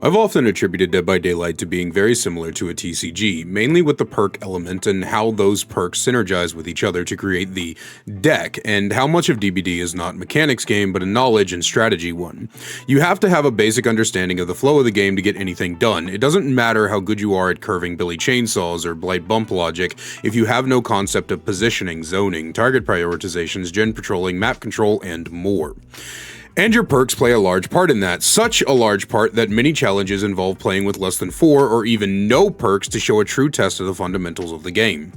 I've often attributed Dead by Daylight to being very similar to a TCG, mainly with the perk element and how those perks synergize with each other to create the deck, and how much of DBD is not a mechanics game but a knowledge and strategy one. You have to have a basic understanding of the flow of the game to get anything done. It doesn't matter how good you are at curving Billy chainsaws or Blight bump logic if you have no concept of positioning, zoning, target prioritizations, gen patrolling, map control, and more. And your perks play a large part in that, such a large part that many challenges involve playing with less than 4 or even no perks to show a true test of the fundamentals of the game.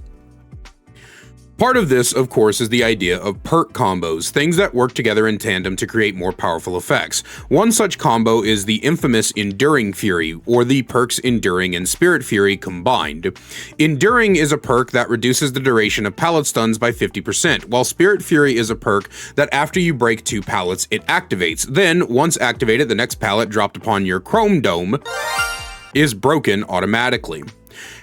Part of this, of course, is the idea of perk combos, things that work together in tandem to create more powerful effects. One such combo is the infamous Enduring Fury, or the perks Enduring and Spirit Fury combined. Enduring is a perk that reduces the duration of pallet stuns by 50%, while Spirit Fury is a perk that after you break 2 pallets, it activates. Then, once activated, the next pallet dropped upon your Chrome Dome is broken automatically.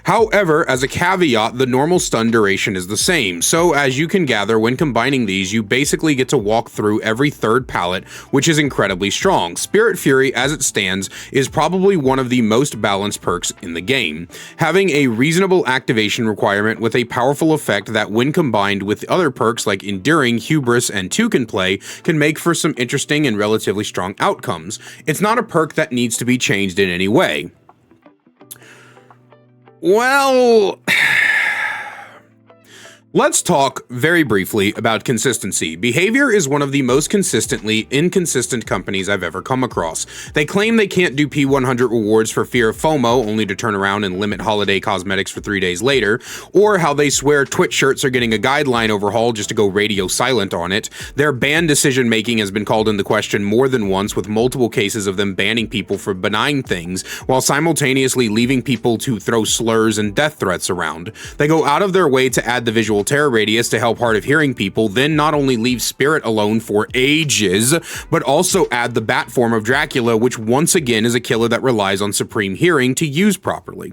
However, as a caveat, the normal stun duration is the same, so as you can gather, when combining these, you basically get to walk through every 3rd pallet, which is incredibly strong. Spirit Fury, as it stands, is probably one of the most balanced perks in the game, having a reasonable activation requirement with a powerful effect that, when combined with other perks like Enduring, Hubris, and Toucan Play, can make for some interesting and relatively strong outcomes. It's not a perk that needs to be changed in any way. Well, let's talk very briefly about consistency. Behavior is one of the most consistently inconsistent companies I've ever come across. They claim they can't do P100 rewards for fear of FOMO, only to turn around and limit holiday cosmetics for 3 days later, or how they swear Twitch shirts are getting a guideline overhaul just to go radio silent on it. Their ban decision making has been called into question more than once, with multiple cases of them banning people for benign things, while simultaneously leaving people to throw slurs and death threats around. They go out of their way to add the visual terror radius to help hard of hearing people, then not only leave Spirit alone for ages, but also add the bat form of Dracula, which once again is a killer that relies on supreme hearing to use properly.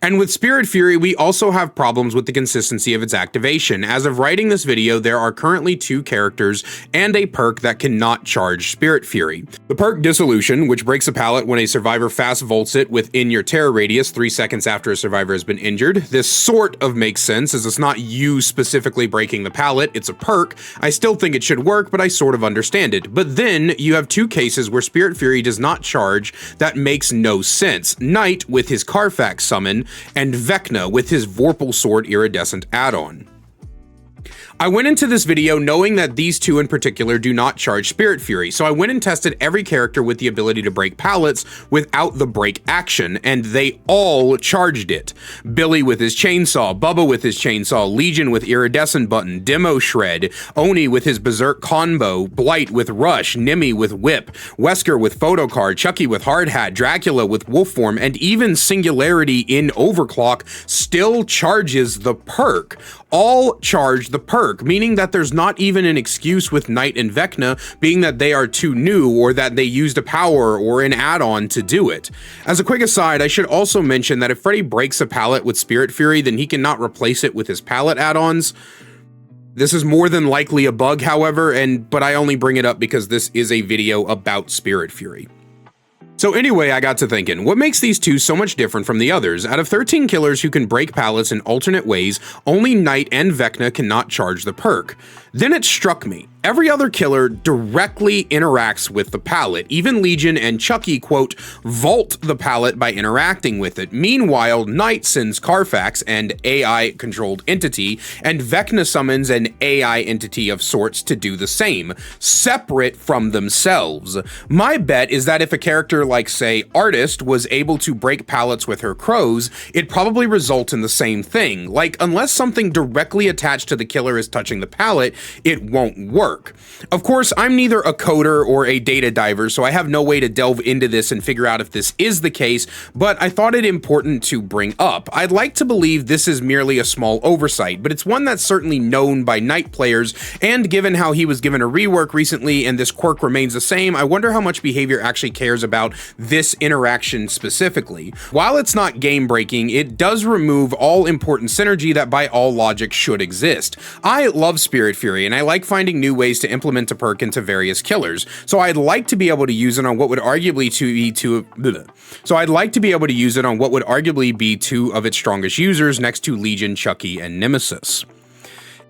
And with Spirit Fury, we also have problems with the consistency of its activation. As of writing this video, there are currently 2 characters and a perk that cannot charge Spirit Fury. The perk Dissolution, which breaks a pallet when a survivor fast vaults it within your terror radius 3 seconds after a survivor has been injured. This sort of makes sense, as it's not you specifically breaking the pallet, it's a perk. I still think it should work, but I sort of understand it. But then you have 2 cases where Spirit Fury does not charge that makes no sense. Knight with his Carfax summon, and Vecna with his Vorpal Sword Iridescent add-on. I went into this video knowing that these 2 in particular do not charge Spirit Fury, so I went and tested every character with the ability to break pallets without the break action, and they all charged it. Billy with his chainsaw, Bubba with his chainsaw, Legion with iridescent button, Demo Shred, Oni with his berserk combo, Blight with rush, Nimi with whip, Wesker with photocard, Chucky with hard hat, Dracula with wolf form, and even Singularity in Overclock still charges the perk. All charge the perk, meaning that there's not even an excuse with Knight and Vecna being that they are too new or that they used a power or an add-on to do it. As a quick aside, I should also mention that if Freddy breaks a pallet with Spirit Fury, then he cannot replace it with his pallet add-ons. This is more than likely a bug, however, but I only bring it up because this is a video about Spirit Fury. So anyway, I got to thinking, what makes these 2 so much different from the others? Out of 13 killers who can break pallets in alternate ways, only Knight and Vecna cannot charge the perk. Then it struck me. Every other killer directly interacts with the pallet. Even Legion and Chucky, quote, vault the pallet by interacting with it. Meanwhile, Knight sends Carfax, an AI-controlled entity, and Vecna summons an AI entity of sorts to do the same, separate from themselves. My bet is that if a character like, say, Artist was able to break pallets with her crows, it'd probably result in the same thing. Like, unless something directly attached to the killer is touching the pallet, it won't work. Of course, I'm neither a coder or a data diver, so I have no way to delve into this and figure out if this is the case, but I thought it important to bring up. I'd like to believe this is merely a small oversight, but it's one that's certainly known by Knight players, and given how he was given a rework recently and this quirk remains the same, I wonder how much behavior actually cares about this interaction specifically. While it's not game-breaking, it does remove all important synergy that by all logic should exist. I love Spirit Fury, and I like finding new ways to implement a perk into various killers. So I'd like to be able to use it on what would arguably be two of its strongest users next to Legion, Chucky, and Nemesis.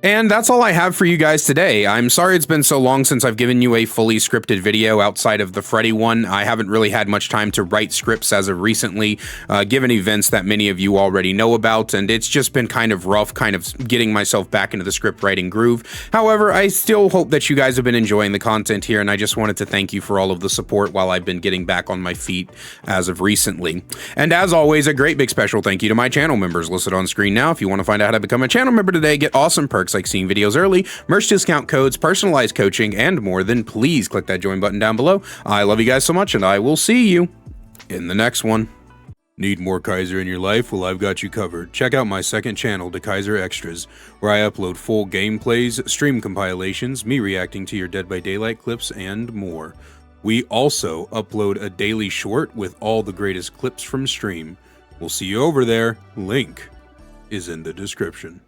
And that's all I have for you guys today. I'm sorry it's been so long since I've given you a fully scripted video outside of the Freddy one. I haven't really had much time to write scripts as of recently, given events that many of you already know about, and it's just been kind of rough, kind of getting myself back into the script writing groove. However, I still hope that you guys have been enjoying the content here, and I just wanted to thank you for all of the support while I've been getting back on my feet as of recently. And as always, a great big special thank you to my channel members listed on screen now. If you want to find out how to become a channel member today, get awesome perks like seeing videos early, merch discount codes, personalized coaching, and more, then please click that join button down below. I love you guys so much, and I will see you in the next one. Need more Kaiser in your life? Well, I've got you covered. Check out my second channel, The Kaiser Extras, where I upload full gameplays, stream compilations, me reacting to your Dead by Daylight clips, and more. We also upload a daily short with all the greatest clips from stream. We'll see you over there. Link is in the description.